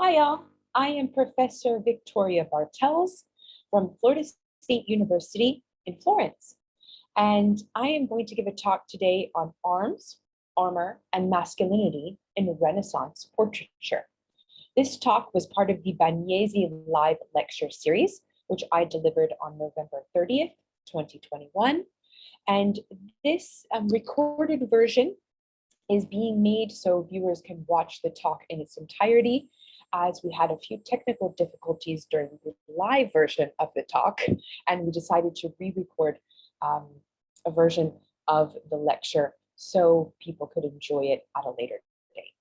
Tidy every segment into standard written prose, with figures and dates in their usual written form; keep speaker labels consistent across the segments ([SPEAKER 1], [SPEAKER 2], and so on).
[SPEAKER 1] Hi all, I am Professor Victoria Bartels from Florida State University in Florence, and I am going to give a talk today on arms, armor, and masculinity in Renaissance portraiture. This talk was part of the Bagnesi live lecture series, which I delivered on November 30th, 2021, and this recorded version is being made so viewers can watch the talk in its entirety, as we had a few technical difficulties during the live version of the talk, and we decided to re-record a version of the lecture so people could enjoy it at a later date.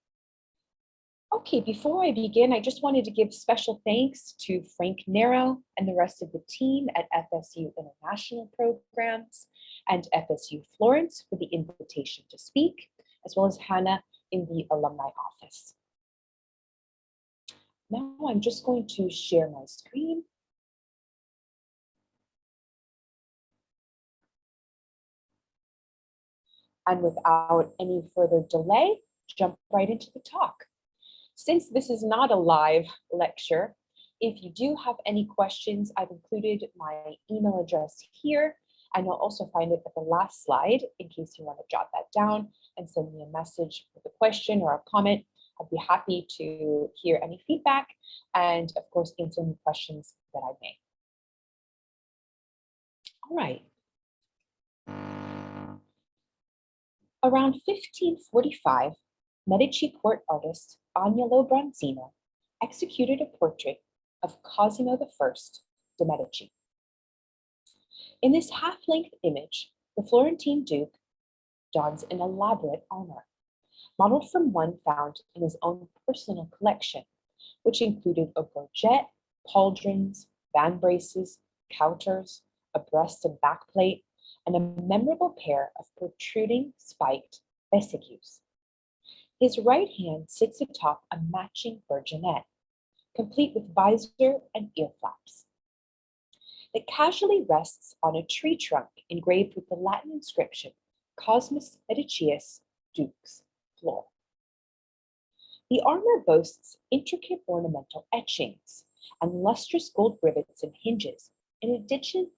[SPEAKER 1] Okay, before I begin, I just wanted to give special thanks to Frank Nero and the rest of the team at FSU International Programs and FSU Florence for the invitation to speak, as well as Hannah in the alumni office. Now I'm just going to share my screen. And without any further delay, jump right into the talk. Since this is not a live lecture, if you do have any questions, I've included my email address here, and you'll also find it at the last slide in case you want to jot that down and send me a message with a question or a comment. I'd be happy to hear any feedback and, of course, answer any questions that I may. All right. Around 1545, Medici court artist Agnolo Bronzino executed a portrait of Cosimo I de' Medici. In this half-length image, the Florentine Duke dons an elaborate armor, modeled from one found in his own personal collection, which included a gorget, pauldrons, van braces, counters, a breast and back plate, and a memorable pair of protruding spiked vesicues. His right hand sits atop a matching bergonet, complete with visor and ear flaps. It casually rests on a tree trunk engraved with the Latin inscription, Cosmus Medicius Dux Flor. The armor boasts intricate ornamental etchings and lustrous gold rivets and hinges, in addition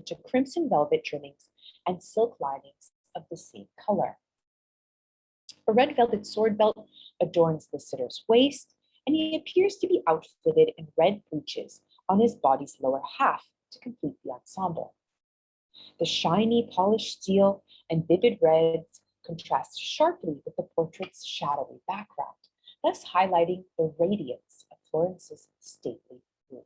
[SPEAKER 1] to crimson velvet trimmings and silk linings of the same color. A red velvet sword belt adorns the sitter's waist, and he appears to be outfitted in red breeches on his body's lower half to complete the ensemble. The shiny polished steel and vivid reds contrast sharply with the portrait's shadowy background, thus highlighting the radiance of Florence's stately ruler.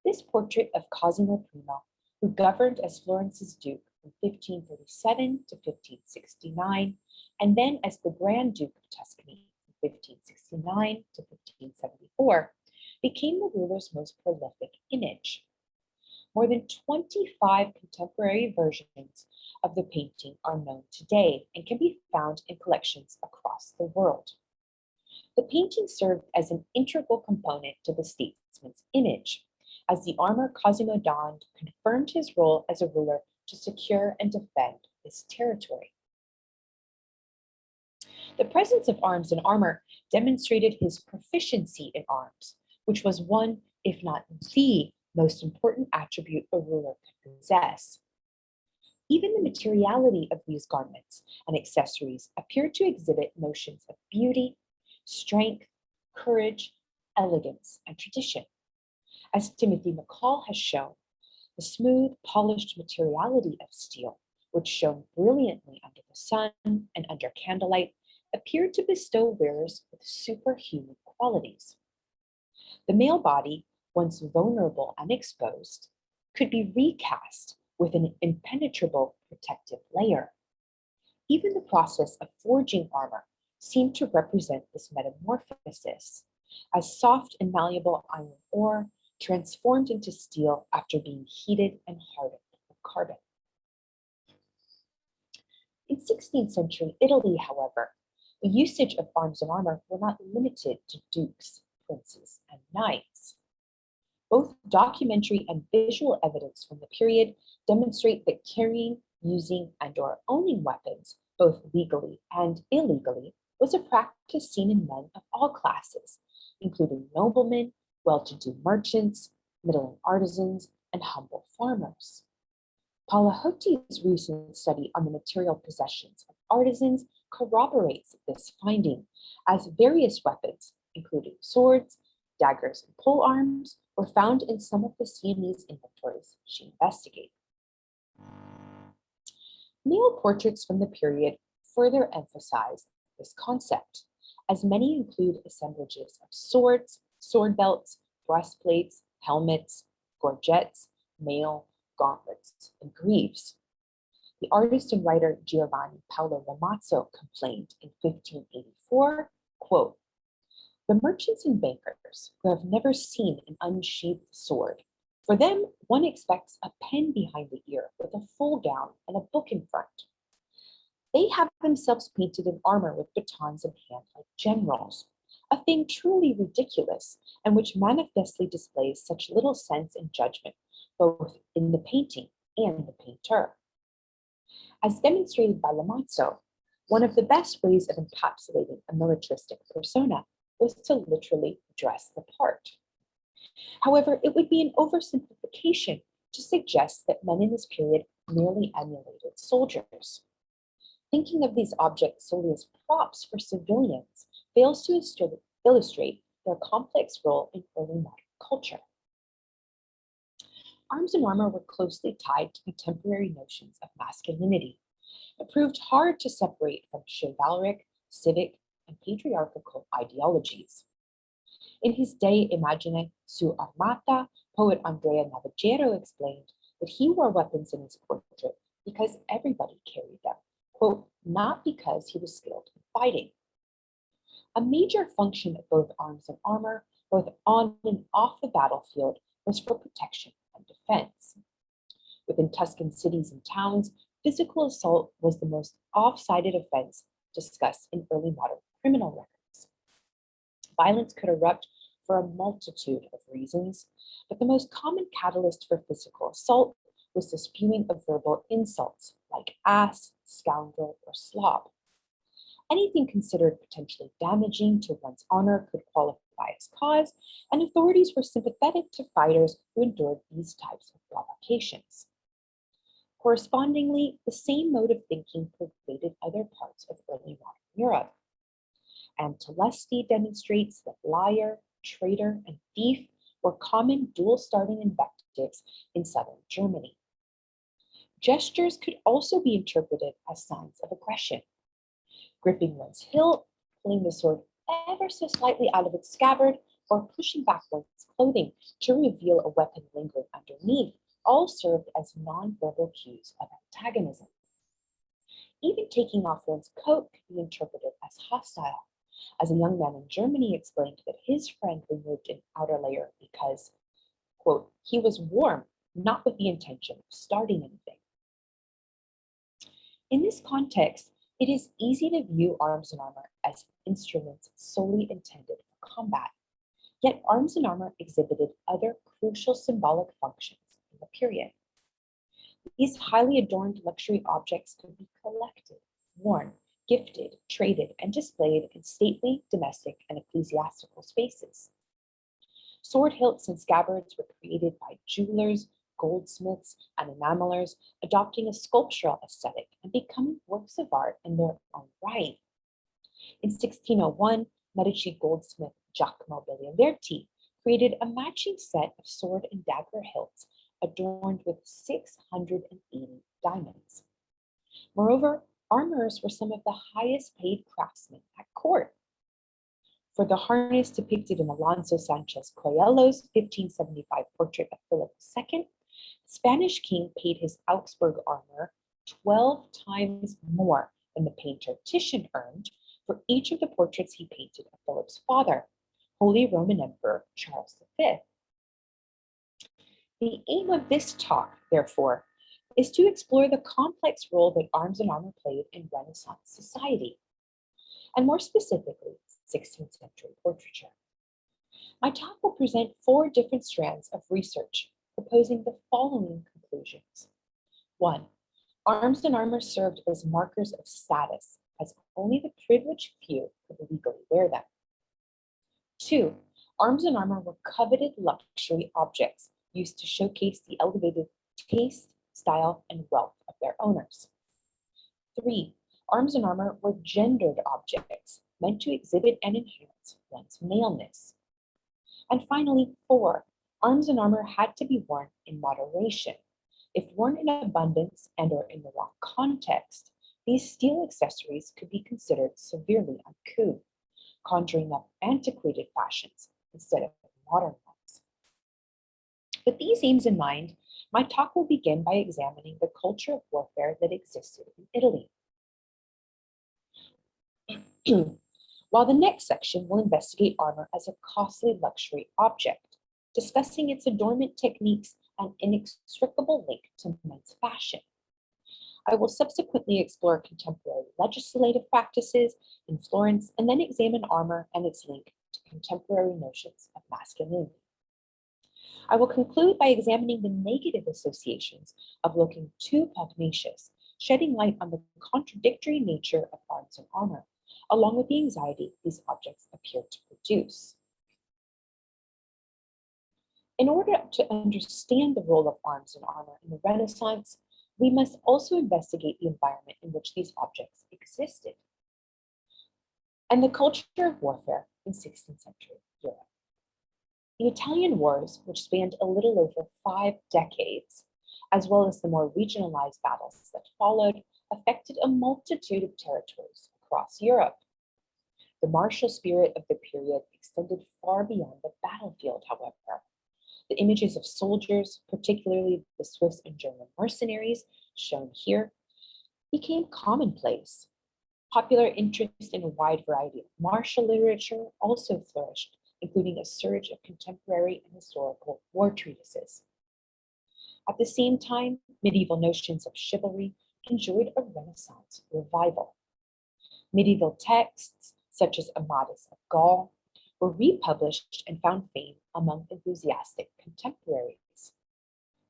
[SPEAKER 1] This portrait of Cosimo I, who governed as Florence's duke from 1537 to 1569, and then as the Grand Duke of Tuscany from 1569 to 1574, became the ruler's most prolific image. More than 25 contemporary versions of the painting are known today and can be found in collections across the world. The painting served as an integral component to the statesman's image, as the armor Cosimo donned confirmed his role as a ruler to secure and defend his territory. The presence of arms and armor demonstrated his proficiency in arms, which was one, if not the, most important attribute a ruler could possess. Even the materiality of these garments and accessories appeared to exhibit notions of beauty, strength, courage, elegance, and tradition. As Timothy McCall has shown, the smooth, polished materiality of steel, which shone brilliantly under the sun and under candlelight, appeared to bestow wearers with superhuman qualities. The male body, once vulnerable and exposed, could be recast with an impenetrable protective layer. Even the process of forging armor seemed to represent this metamorphosis, as soft and malleable iron ore transformed into steel after being heated and hardened with carbon. In 16th century Italy, however, the usage of arms and armor were not limited to dukes, princes, and knights. Both documentary and visual evidence from the period demonstrate that carrying, using, and/or owning weapons, both legally and illegally, was a practice seen in men of all classes, including noblemen, well-to-do merchants, middling artisans, and humble farmers. Palahotti's recent study on the material possessions of artisans corroborates this finding, as various weapons, including swords, daggers, and polearms, were found in some of the Siamese inventories she investigated. Male portraits from the period further emphasize this concept, as many include assemblages of swords, sword belts, breastplates, helmets, gorgets, mail, gauntlets, and greaves. The artist and writer Giovanni Paolo Ramazzo complained in 1584, quote, "The merchants and bankers who have never seen an unsheathed sword, for them one expects a pen behind the ear with a full gown and a book in front. They have themselves painted in armor with batons in hand like generals, a thing truly ridiculous, and which manifestly displays such little sense and judgment, both in the painting and the painter." As demonstrated by Lamazzo, one of the best ways of encapsulating a militaristic persona was to literally dress the part. However, it would be an oversimplification to suggest that men in this period merely emulated soldiers. Thinking of these objects solely as props for civilians fails to illustrate their complex role in early modern culture. Arms and armor were closely tied to contemporary notions of masculinity. It proved hard to separate from chivalric, civic, and patriarchal ideologies. In his De Imagine su Armata, poet Andrea Navagero explained that he wore weapons in his portrait because everybody carried them, quote, "not because he was skilled in fighting." A major function of both arms and armor, both on and off the battlefield, was for protection and defense. Within Tuscan cities and towns, physical assault was the most off-sided offense discussed in early modern criminal records. Violence could erupt for a multitude of reasons, but the most common catalyst for physical assault was the spewing of verbal insults like ass, scoundrel, or slob. Anything considered potentially damaging to one's honor could qualify as cause, and authorities were sympathetic to fighters who endured these types of provocations. Correspondingly, the same mode of thinking pervaded other parts of early modern Europe. And Telesti demonstrates that liar, traitor, and thief were common dual-starting invectives in southern Germany. Gestures could also be interpreted as signs of aggression. Gripping one's hilt, pulling the sword ever so slightly out of its scabbard, or pushing back one's clothing to reveal a weapon lingering underneath all served as non-verbal cues of antagonism. Even taking off one's coat could be interpreted as hostile, as a young man in Germany explained that his friend removed an outer layer because, quote, "he was warm, not with the intention of starting anything." In this context, it is easy to view arms and armor as instruments solely intended for combat. Yet arms and armor exhibited other crucial symbolic functions in the period. These highly adorned luxury objects could be collected, worn, gifted, traded, and displayed in stately, domestic, and ecclesiastical spaces. Sword hilts and scabbards were created by jewelers, goldsmiths, and enamelers, adopting a sculptural aesthetic and becoming works of art in their own right. In 1601, Medici goldsmith Giacomo Belliverti created a matching set of sword and dagger hilts adorned with 680 diamonds. Moreover, armorers were some of the highest paid craftsmen at court. For the harness depicted in Alonso Sanchez Coelho's 1575 portrait of Philip II, the Spanish king paid his Augsburg armor 12 times more than the painter Titian earned for each of the portraits he painted of Philip's father, Holy Roman Emperor Charles V. The aim of this talk, therefore, is to explore the complex role that arms and armor played in Renaissance society, and more specifically, 16th century portraiture. My talk will present 4 different strands of research, proposing the following conclusions. 1. Arms and armor served as markers of status as only the privileged few could legally wear them. 2. Arms and armor were coveted luxury objects used to showcase the elevated taste, style, and wealth of their owners. 3. Arms and armor were gendered objects meant to exhibit and enhance one's maleness. And finally, 4. Arms and armor had to be worn in moderation. If worn in abundance and or in the wrong context, these steel accessories could be considered severely uncouth, conjuring up antiquated fashions instead of modern ones. With these aims in mind, my talk will begin by examining the culture of warfare that existed in Italy. While the next section will investigate armor as a costly luxury object, discussing its adornment techniques and inextricable link to men's fashion. I will subsequently explore contemporary legislative practices in Florence and then examine armor and its link to contemporary notions of masculinity. I will conclude by examining the negative associations of looking too pugnacious, shedding light on the contradictory nature of arms and armor, along with the anxiety these objects appear to produce. In order to understand the role of arms and armor in the Renaissance, we must also investigate the environment in which these objects existed and the culture of warfare in 16th century Europe. The Italian wars, which spanned a little over 5 decades, as well as the more regionalized battles that followed, affected a multitude of territories across Europe. The martial spirit of the period extended far beyond the battlefield, however. The images of soldiers, particularly the Swiss and German mercenaries, shown here, became commonplace. Popular interest in a wide variety of martial literature also flourished, including a surge of contemporary and historical war treatises. At the same time, medieval notions of chivalry enjoyed a Renaissance revival. Medieval texts, such as Amadis of Gaul, were republished and found fame among enthusiastic contemporaries.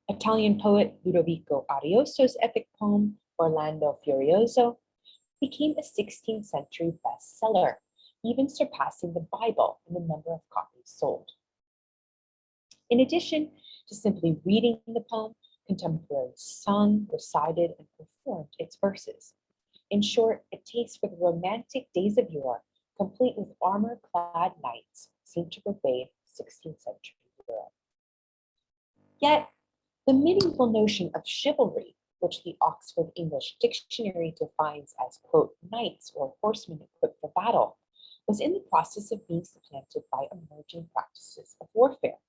[SPEAKER 1] Italian poet Ludovico Ariosto's epic poem, Orlando Furioso, became a 16th century bestseller, even surpassing the Bible in the number of copies sold. In addition to simply reading the poem, contemporaries sung, recited, and performed its verses. In short, a taste for the romantic days of yore, complete with armor-clad knights, seemed to pervade 16th century Europe. Yet, the medieval notion of chivalry, which the Oxford English Dictionary defines as, quote, knights or horsemen equipped for battle, was in the process of being supplanted by emerging practices of warfare.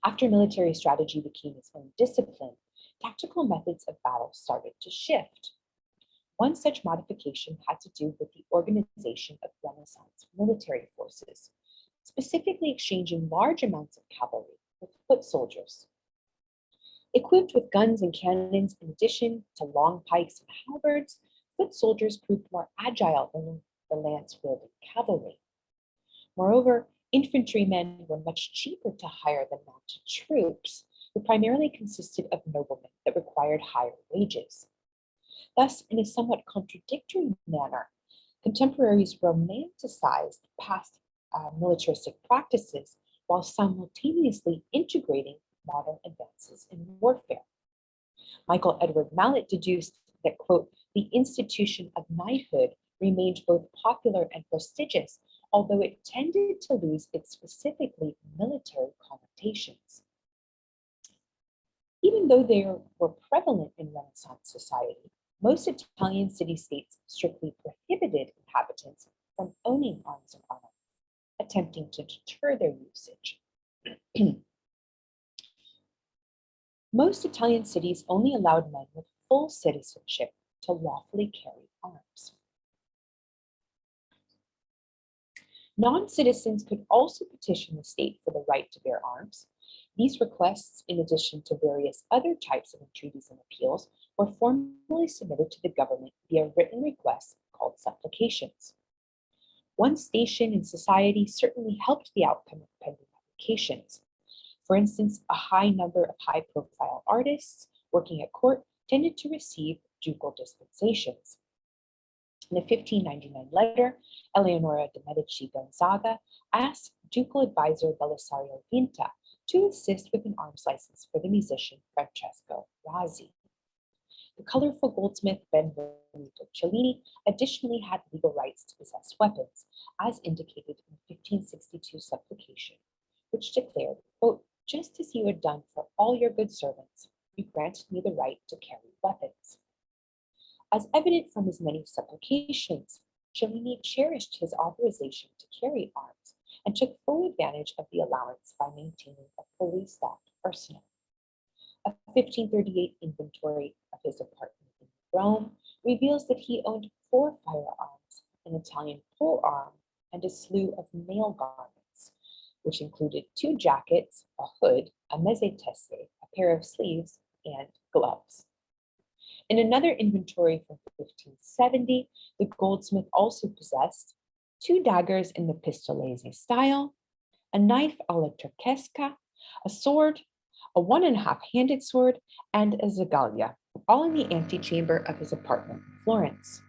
[SPEAKER 1] After military strategy became its own discipline, tactical methods of battle started to shift. One such modification had to do with the organization of Renaissance military forces, specifically exchanging large amounts of cavalry with foot soldiers. Equipped with guns and cannons in addition to long pikes and halberds, foot soldiers proved more agile than the lance-wielding cavalry. Moreover, infantrymen were much cheaper to hire than mounted troops, who primarily consisted of noblemen that required higher wages. Thus, in a somewhat contradictory manner, contemporaries romanticized past militaristic practices while simultaneously integrating modern advances in warfare. Michael Edward Mallet deduced that, quote, the institution of knighthood remained both popular and prestigious, although it tended to lose its specifically military connotations. Even though they were prevalent in Renaissance society, most Italian city-states strictly prohibited inhabitants from owning arms and armor, attempting to deter their usage. Most Italian cities only allowed men with full citizenship to lawfully carry arms. Non-citizens could also petition the state for the right to bear arms. These requests, in addition to various other types of entreaties and appeals, were formally submitted to the government via written requests called supplications. One station in society certainly helped the outcome of pending applications. For instance, a high number of high-profile artists working at court tended to receive ducal dispensations. In a 1599 letter, Eleonora de' Medici Gonzaga asked ducal advisor Belisario Vinta to assist with an arms license for the musician Francesco Razzi. The colorful goldsmith Benvenuto Cellini additionally had legal rights to possess weapons, as indicated in the 1562 supplication, which declared, quote, "Just as you had done for all your good servants, you granted me the right to carry weapons." As evident from his many supplications, Cellini cherished his authorization to carry arms and took full advantage of the allowance by maintaining a fully stocked arsenal. A 1538 inventory of his apartment in Rome reveals that he owned 4 firearms, an Italian polearm, and a slew of male garments, which included 2 jackets, a hood, a mezzateste, a pair of sleeves, and gloves. In another inventory from 1570, the goldsmith also possessed 2 daggers in the pistolese style, a knife alla turchesca, a sword, a 1.5-handed sword, and a zagaglia, all in the antechamber of his apartment in Florence.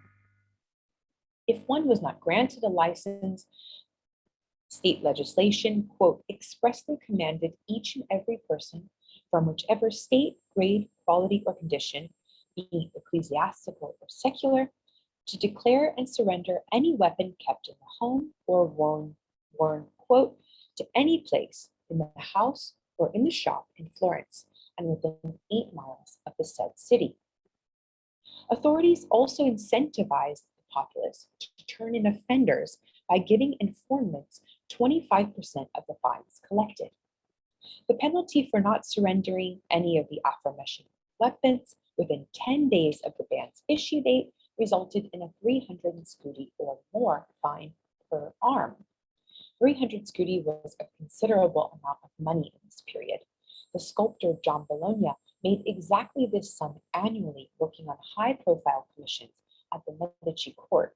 [SPEAKER 1] If one was not granted a license, state legislation, quote, expressly commanded each and every person from whichever state, grade, quality, or condition, being ecclesiastical or secular, to declare and surrender any weapon kept in the home or worn, quote, to any place in the house or in the shop in Florence and within 8 miles of the said city. Authorities also incentivized the populace to turn in offenders by giving informants 25% of the fines collected. The penalty for not surrendering any of the aforementioned weapons within 10 days of the ban's issue date resulted in a 300 scudi or more fine per arm. 300 scudi was a considerable amount of money in this period. The sculptor John Bologna made exactly this sum annually working on high-profile commissions at the Medici court.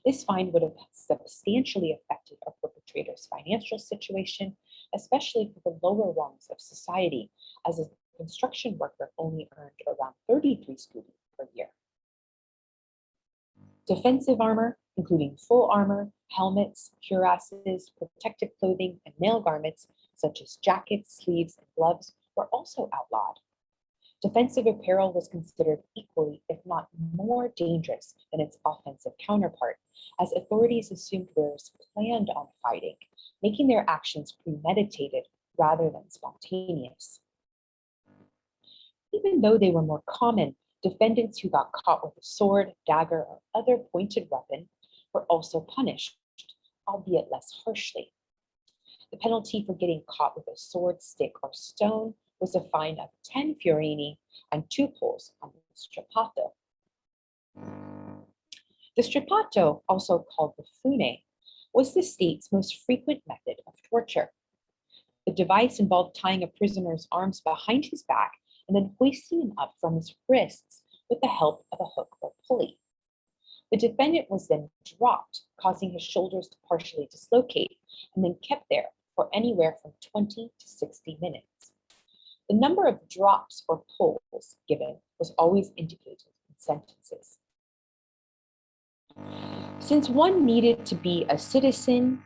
[SPEAKER 1] This fine would have substantially affected a perpetrator's financial situation, especially for the lower rungs of society, as a construction worker only earned around 33 scudi per year. Defensive armor, including full armor, helmets, cuirasses, protective clothing, and male garments, such as jackets, sleeves, and gloves, were also outlawed. Defensive apparel was considered equally, if not more, dangerous than its offensive counterpart, as authorities assumed wearers planned on fighting, making their actions premeditated rather than spontaneous. Even though they were more common, defendants who got caught with a sword, dagger, or other pointed weapon were also punished, albeit less harshly. The penalty for getting caught with a sword, stick, or stone was a fine of 10 fiorini and 2 pulls on the Strapato. The Strapato, also called the fune, was the state's most frequent method of torture. The device involved tying a prisoner's arms behind his back and then hoisting him up from his wrists with the help of a hook or pulley. The defendant was then dropped, causing his shoulders to partially dislocate, and then kept there for anywhere from 20 to 60 minutes. The number of drops or pulls given was always indicated in sentences. Since one needed to be a citizen,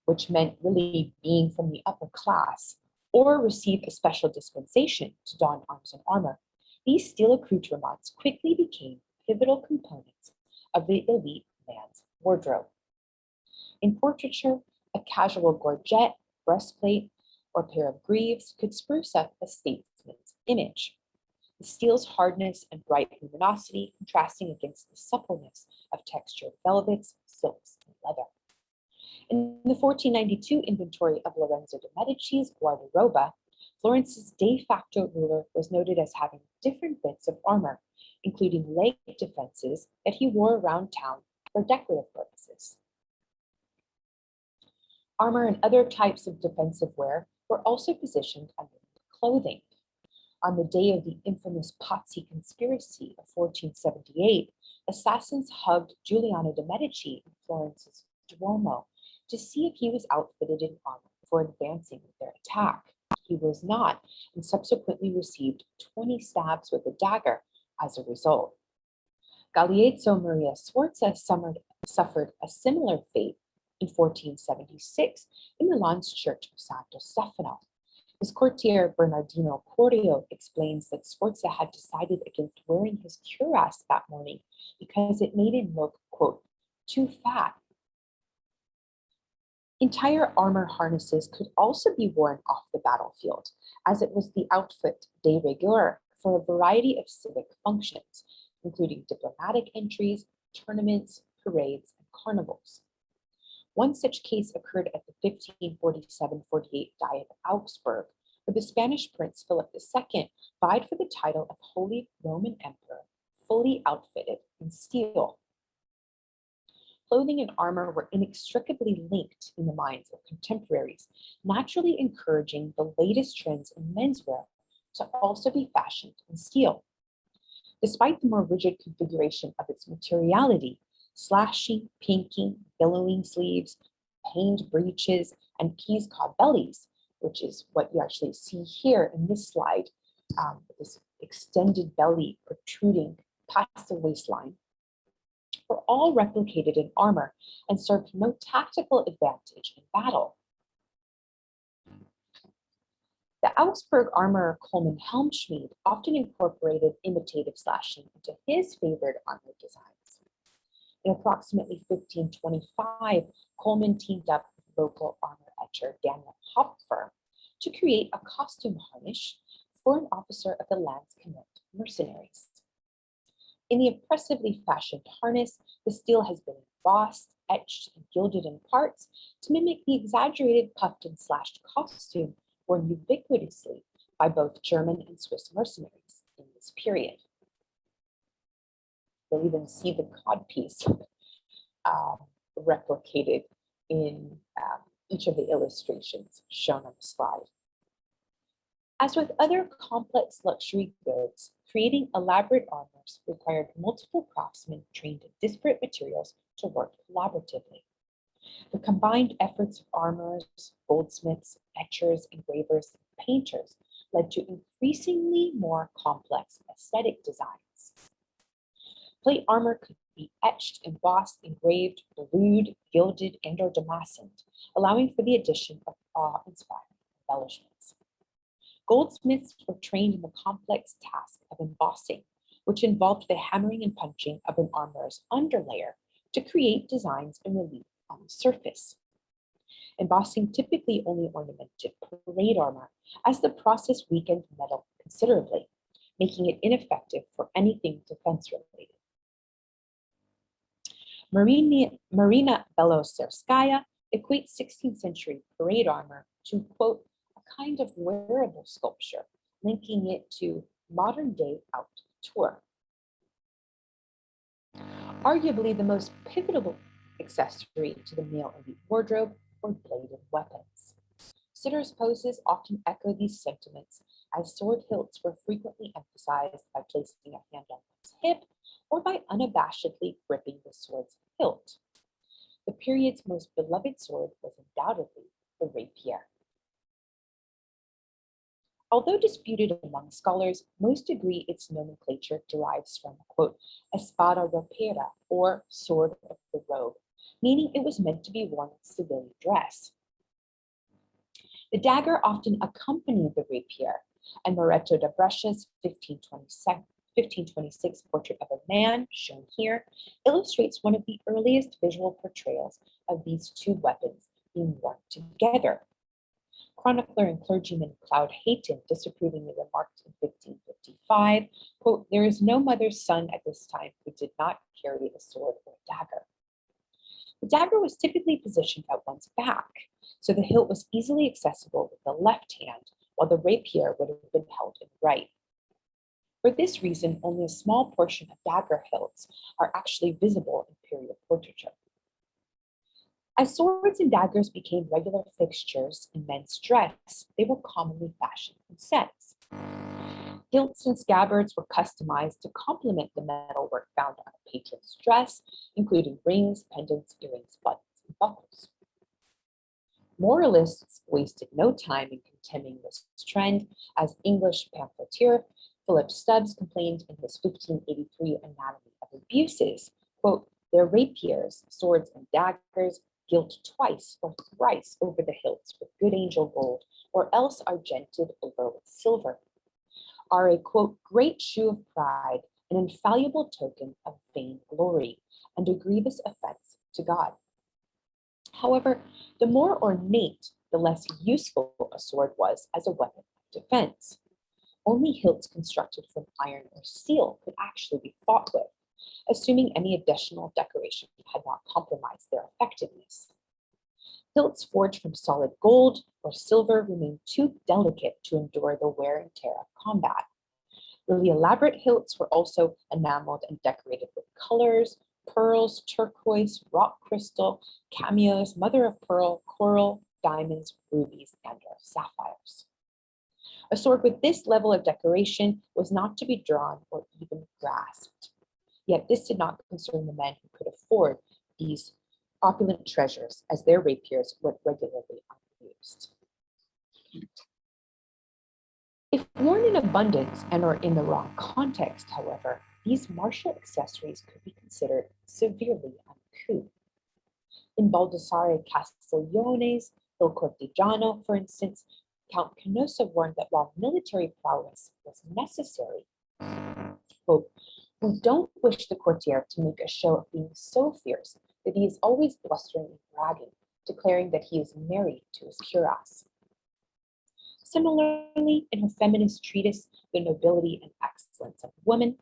[SPEAKER 1] which meant really being from the upper class, or receive a special dispensation to don arms and armor, these steel accoutrements quickly became pivotal components of the elite man's wardrobe. In portraiture, a casual gorget, breastplate, or pair of greaves could spruce up a statesman's image, the steel's hardness and bright luminosity contrasting against the suppleness of textured velvets, silks, and leather. In the 1492 inventory of Lorenzo de' Medici's guardaroba, Florence's de facto ruler was noted as having different bits of armor, including leg defenses that he wore around town for decorative purposes. Armor and other types of defensive wear were also positioned under clothing. On the day of the infamous Pazzi conspiracy of 1478, assassins hugged Giuliano de' Medici in Florence's Duomo to see if he was outfitted in armor before advancing with their attack. He was not, and subsequently received 20 stabs with a dagger as a result. Galeazzo Maria Sforza suffered a similar fate in 1476 in Milan's church of Santo Stefano. His courtier Bernardino Corio explains that Sforza had decided against wearing his cuirass that morning because it made him look, quote, too fat. Entire armor harnesses could also be worn off the battlefield, as it was the outfit de rigueur for a variety of civic functions, including diplomatic entries, tournaments, parades, and carnivals. One such case occurred at the 1547-48 Diet of Augsburg, where the Spanish Prince Philip II vied for the title of Holy Roman Emperor, fully outfitted in steel. Clothing and armor were inextricably linked in the minds of contemporaries, naturally encouraging the latest trends in menswear to also be fashioned in steel. Despite the more rigid configuration of its materiality, slashing, pinking, billowing sleeves, paned breeches, and peas-cob bellies, which is what you actually see here in this slide, this extended belly protruding past the waistline, were all replicated in armor and served no tactical advantage in battle. The Augsburg armorer Coleman Helmschmied often incorporated imitative slashing into his favored armor designs. In approximately 1525, Coleman teamed up with local armor etcher Daniel Hopfer to create a costume harnish for an officer of the Landsknecht mercenaries. In the impressively fashioned harness, the steel has been embossed, etched, and gilded in parts to mimic the exaggerated puffed and slashed costume worn ubiquitously by both German and Swiss mercenaries in this period. You'll even see the codpiece replicated in each of the illustrations shown on the slide. As with other complex luxury goods, creating elaborate armors required multiple craftsmen trained in disparate materials to work collaboratively. The combined efforts of armorers, goldsmiths, etchers, engravers, and painters led to increasingly more complex aesthetic designs. Plate armor could be etched, embossed, engraved, blued, gilded, and/or damascened, allowing for the addition of awe-inspiring embellishments. Goldsmiths were trained in the complex task of embossing, which involved the hammering and punching of an armorer's underlayer to create designs in relief on the surface. Embossing typically only ornamented parade armor, as the process weakened metal considerably, making it ineffective for anything defense-related. Marina Belosserskaya equates 16th century parade armor to, quote, a kind of wearable sculpture, linking it to modern-day haute couture. Arguably the most pivotal accessory to the male elite wardrobe were bladed weapons. Sitters' poses often echo these sentiments, as sword hilts were frequently emphasized by placing a hand on one's hip or by unabashedly gripping the sword's hilt. The period's most beloved sword was undoubtedly the rapier. Although disputed among scholars, most agree its nomenclature derives from, quote, espada ropera, or sword of the robe, meaning it was meant to be worn in civilian dress. The dagger often accompanied the rapier, and Moretto da Brescia's 1526 portrait of a man, shown here, illustrates one of the earliest visual portrayals of these two weapons being worn together. Chronicler and clergyman Claude Hayton disapprovingly remarked in 1555, quote, there is no mother's son at this time who did not carry a sword or a dagger. The dagger was typically positioned at one's back, so the hilt was easily accessible with the left hand, while the rapier would have been held in the right. For this reason, only a small portion of dagger hilts are actually visible in period portraiture. As swords and daggers became regular fixtures in men's dress, they were commonly fashioned in sets. Hilts and scabbards were customized to complement the metalwork found on a patron's dress, including rings, pendants, earrings, buttons, and buckles. Moralists wasted no time in condemning this trend, as English pamphleteer Philip Stubbs complained in his 1583 Anatomy of abuses, quote, their rapiers, swords, and daggers gilt twice or thrice over the hilts with good angel gold, or else argented over with silver, are a, quote, great shoe of pride, an infallible token of vain glory, and a grievous offense to God. However, the more ornate, the less useful a sword was as a weapon of defense. Only hilts constructed from iron or steel could actually be fought with, assuming any additional decoration had not compromised their effectiveness. Hilts forged from solid gold or silver remained too delicate to endure the wear and tear of combat. Really elaborate hilts were also enameled and decorated with colors, pearls, turquoise, rock crystal, cameos, mother of pearl, coral, diamonds, rubies, and or sapphires. A sword with this level of decoration was not to be drawn or even grasped. Yet this did not concern the men who could afford these opulent treasures, as their rapiers were regularly unused. If worn in abundance and or in the wrong context, however, these martial accessories could be considered severely uncouth. In Baldassare Castiglione's Il Cortigiano, for instance, Count Canossa warned that while military prowess was necessary, quote, we don't wish the courtier to make a show of being so fierce that he is always blustering and bragging, declaring that he is married to his cuirass. Similarly, in her feminist treatise, The Nobility and Excellence of Woman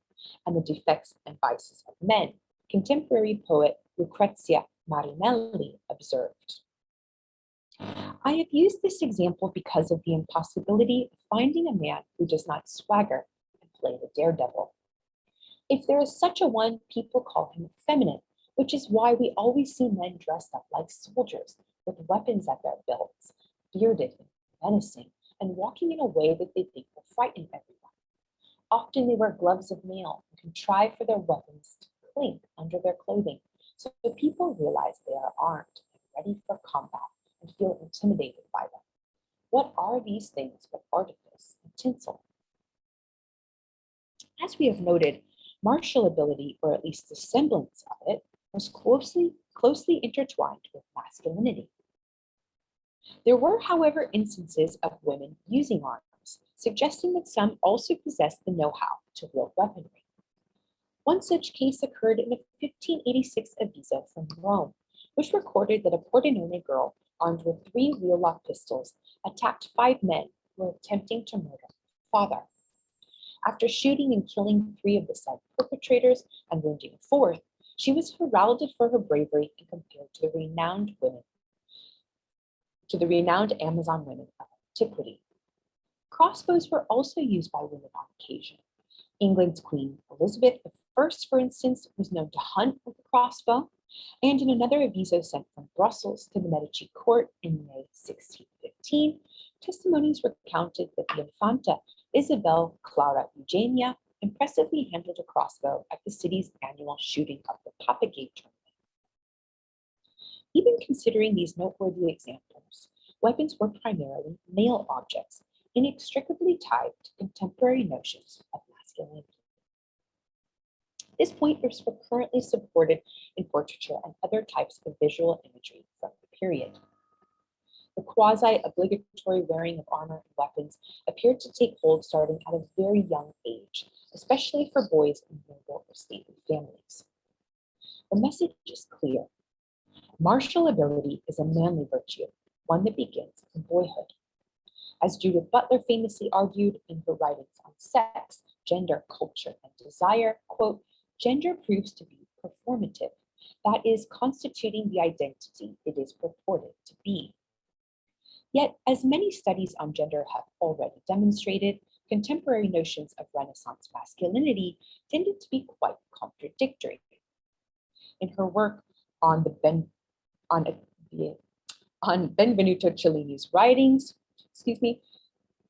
[SPEAKER 1] and the Defects and Vices of Men, contemporary poet Lucrezia Marinelli observed, I have used this example because of the impossibility of finding a man who does not swagger and play the daredevil. If there is such a one, people call him feminine, which is why we always see men dressed up like soldiers with weapons at their belts, bearded and menacing, and walking in a way that they think will frighten everyone. Often they wear gloves of mail and contrive for their weapons to clink under their clothing, so that people realize they are armed and ready for combat and feel intimidated by them. What are these things but artifice and tinsel? As we have noted, martial ability, or at least the semblance of it, was closely intertwined with masculinity. There were, however, instances of women using arms, suggesting that some also possessed the know-how to wield weaponry. One such case occurred in a 1586 aviso from Rome, which recorded that a Pordenone girl armed with 3 wheel-lock pistols attacked 5 men who were attempting to murder her father. After shooting and killing 3 of the said perpetrators and wounding a 4th, she was heralded for her bravery and compared to the renowned Amazon women of antiquity. Crossbows were also used by women on occasion. England's Queen Elizabeth I, for instance, was known to hunt with a crossbow, and in another aviso sent from Brussels to the Medici court in May 1615, testimonies recounted that the Infanta Isabel Clara Eugenia impressively handled a crossbow at the city's annual shooting of the Papagate tournament. Even considering these noteworthy examples, weapons were primarily male objects, inextricably tied to contemporary notions of masculinity. This point is currently supported in portraiture and other types of visual imagery from the period. The quasi-obligatory wearing of armor and weapons appeared to take hold starting at a very young age, especially for boys in noble or stately families. The message is clear. Martial ability is a manly virtue, one that begins in boyhood. As Judith Butler famously argued in her writings on sex, gender, culture, and desire, quote, gender proves to be performative, that is, constituting the identity it is purported to be. Yet, as many studies on gender have already demonstrated, contemporary notions of Renaissance masculinity tended to be quite contradictory. In her work on Benvenuto Cellini's writings,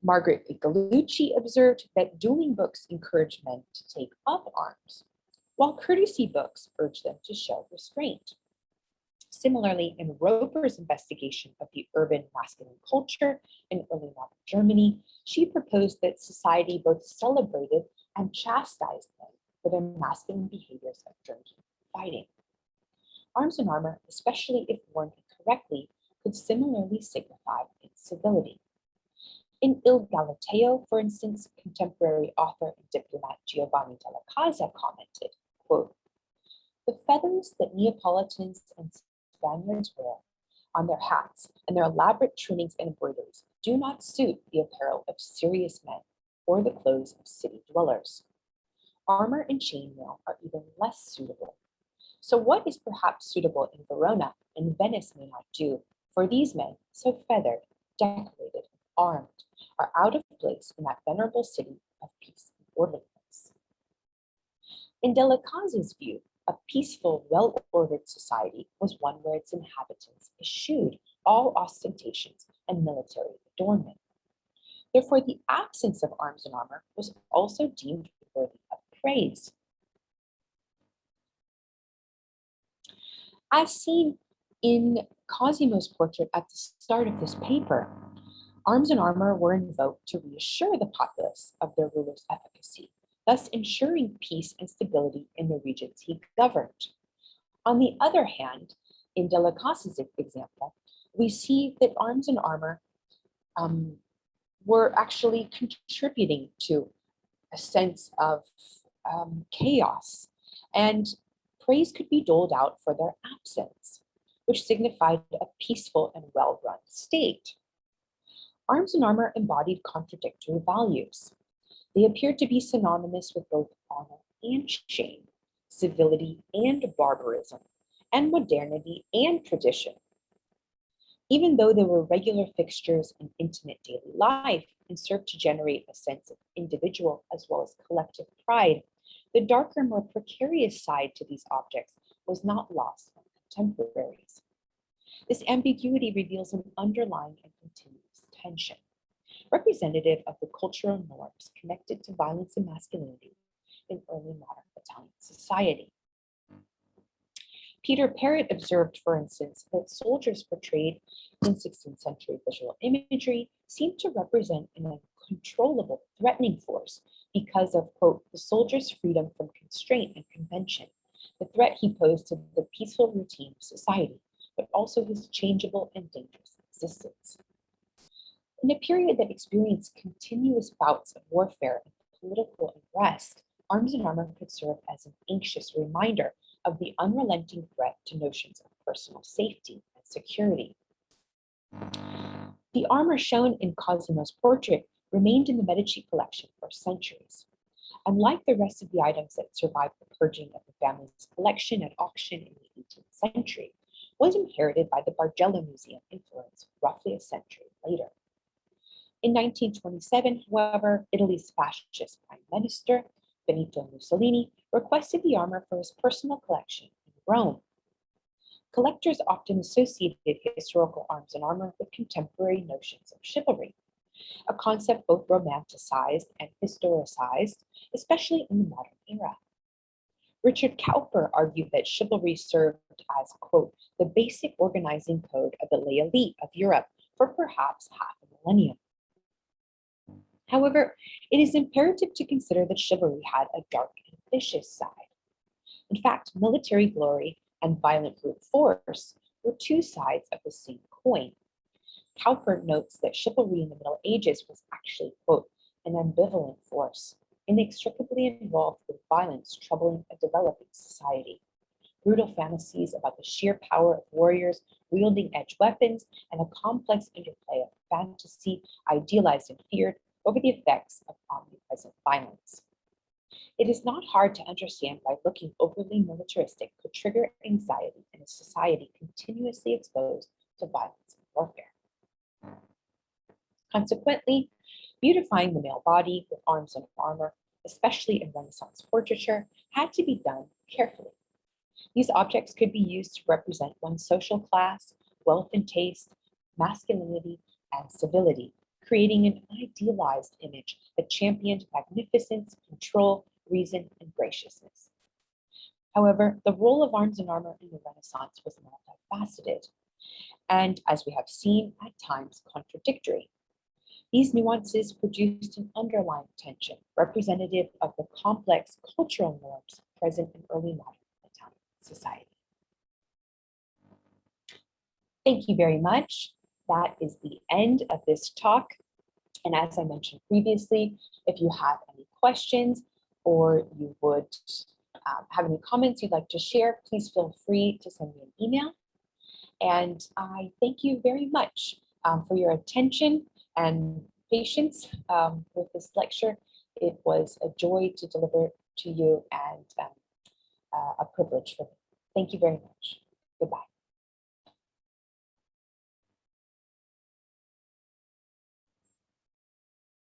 [SPEAKER 1] Margaret Piccolucci observed that dueling books encourage men to take up arms, while courtesy books urge them to show restraint. Similarly, in Roper's investigation of the urban masculine culture in early modern Germany, she proposed that society both celebrated and chastised men for their masculine behaviors of drinking and fighting. Arms and armor, especially if worn incorrectly, could similarly signify incivility. In Il Galateo, for instance, contemporary author and diplomat Giovanni della Casa commented, quote, "The feathers that Neapolitans and Spaniards wear on their hats and their elaborate trimmings and embroideries do not suit the apparel of serious men or the clothes of city dwellers. Armor and chainmail are even less suitable. So what is perhaps suitable in Verona and Venice may not do, for these men, so feathered, decorated, and armed, are out of place in that venerable city of peace and orderliness." In Della Casa's view, a peaceful, well-ordered society was one where its inhabitants eschewed all ostentations and military adornment. Therefore, the absence of arms and armor was also deemed worthy of praise. As seen in Cosimo's portrait at the start of this paper, arms and armor were invoked to reassure the populace of their ruler's efficacy, thus ensuring peace and stability in the regions he governed. On the other hand, in Della Casa's example, we see that arms and armor were actually contributing to a sense of chaos, and praise could be doled out for their absence, which signified a peaceful and well-run state. Arms and armor embodied contradictory values. They appeared to be synonymous with both honor and shame, civility and barbarism, and modernity and tradition. Even though they were regular fixtures in intimate daily life and served to generate a sense of individual as well as collective pride, the darker, more precarious side to these objects was not lost on contemporaries. This ambiguity reveals an underlying and continuous tension, representative of the cultural norms connected to violence and masculinity in early modern Italian society. Peter Parrott observed, for instance, that soldiers portrayed in 16th century visual imagery seemed to represent an uncontrollable, threatening force because of, quote, the soldier's freedom from constraint and convention, the threat he posed to the peaceful routine of society, but also his changeable and dangerous existence. In a period that experienced continuous bouts of warfare and political unrest, arms and armor could serve as an anxious reminder of the unrelenting threat to notions of personal safety and security. The armor shown in Cosimo's portrait remained in the Medici collection for centuries. Unlike the rest of the items that survived the purging of the family's collection at auction in the 18th century, was inherited by the Bargello Museum in Florence roughly a century later. In 1927, however, Italy's fascist prime minister, Benito Mussolini, requested the armor for his personal collection in Rome. Collectors often associated historical arms and armor with contemporary notions of chivalry, a concept both romanticized and historicized, especially in the modern era. Richard Cowper argued that chivalry served as, quote, the basic organizing code of the lay elite of Europe for perhaps half a millennium. However, it is imperative to consider that chivalry had a dark and vicious side. In fact, military glory and violent brute force were two sides of the same coin. Cowper notes that chivalry in the Middle Ages was actually, quote, an ambivalent force, inextricably involved with violence troubling a developing society. Brutal fantasies about the sheer power of warriors wielding edged weapons and a complex interplay of fantasy idealized and feared over the effects of omnipresent violence. It is not hard to understand why looking overly militaristic could trigger anxiety in a society continuously exposed to violence and warfare. Consequently, beautifying the male body with arms and armor, especially in Renaissance portraiture, had to be done carefully. These objects could be used to represent one's social class, wealth and taste, masculinity, and civility, creating an idealized image that championed magnificence, control, reason, and graciousness. However, the role of arms and armor in the Renaissance was multifaceted, and as we have seen, at times contradictory. These nuances produced an underlying tension representative of the complex cultural norms present in early modern Italian society. Thank you very much. That is the end of this talk. And as I mentioned previously, if you have any questions or you would have any comments you'd like to share, please feel free to send me an email. And I thank you very much for your attention and patience with this lecture. It was a joy to deliver to you and a privilege for me. Thank you very much. Goodbye.